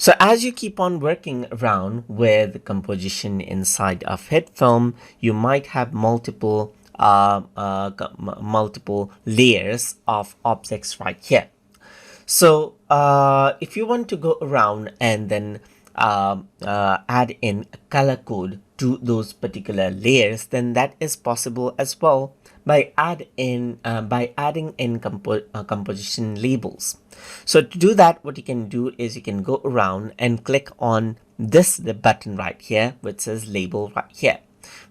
So as you keep on working around with the composition inside of HitFilm, you might have multiple layers of objects right here. So if you want to go around and then add in a color code to those particular layers, then that is possible as well by adding in composition labels. So to do that, what you can do is you can go around and click on the button right here which says label right here.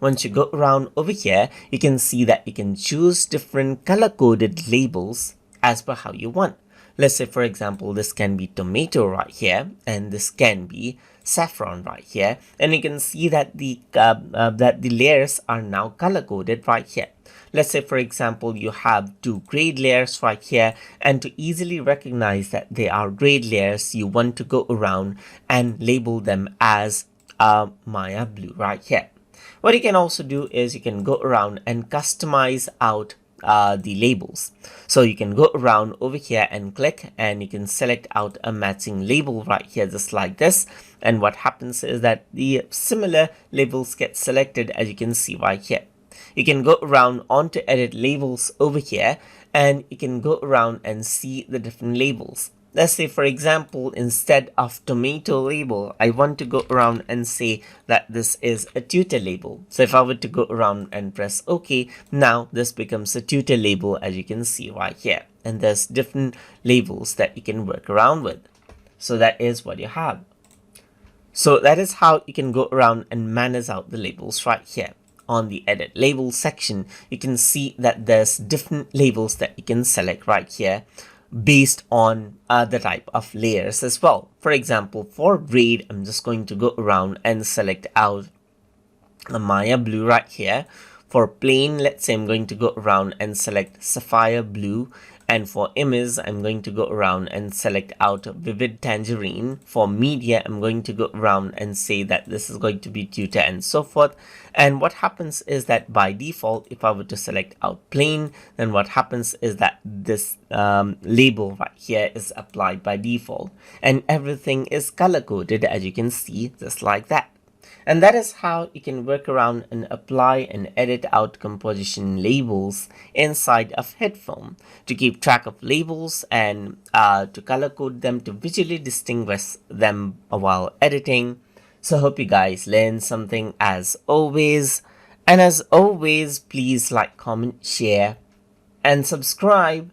Once you go around over here, you can see that you can choose different color coded labels as per how you want. Let's say, for example, this can be tomato right here, and this can be saffron right here, and you can see that the layers are now color coded right here. Let's say, for example, you have two grade layers right here, and to easily recognize that they are grade layers, you want to go around and label them as Maya blue right here. What you can also do is you can go around and customize out the labels. So you can go around over here and click, and you can select out a matching label right here just like this, and what happens is that the similar labels get selected, as you can see right here. You can go around onto edit labels over here, and you can go around and see the different labels. Let's say, for example, instead of tomato label, I want to go around and say that this is a tutor label. So if I were to go around and press OK, now this becomes a tutor label, as you can see right here. And there's different labels that you can work around with. So that is what you have. So that is how you can go around and manage out the labels right here. On the edit label section, you can see that there's different labels that you can select right here, based on the type of layers as well. For example, for grade, I'm just going to go around and select out a Maya blue right here. For plain, let's say I'm going to go around and select sapphire blue. And for image, I'm going to go around and select out vivid tangerine. For media, I'm going to go around and say that this is going to be tutor and so forth. And what happens is that by default, if I were to select out plain, then what happens is that this label right here is applied by default. And everything is color coded, as you can see, just like that. And that is how you can work around and apply and edit out composition labels inside of HitFilm to keep track of labels and to color code them to visually distinguish them while editing. So I hope you guys learned something as always. And as always, please like, comment, share, and subscribe.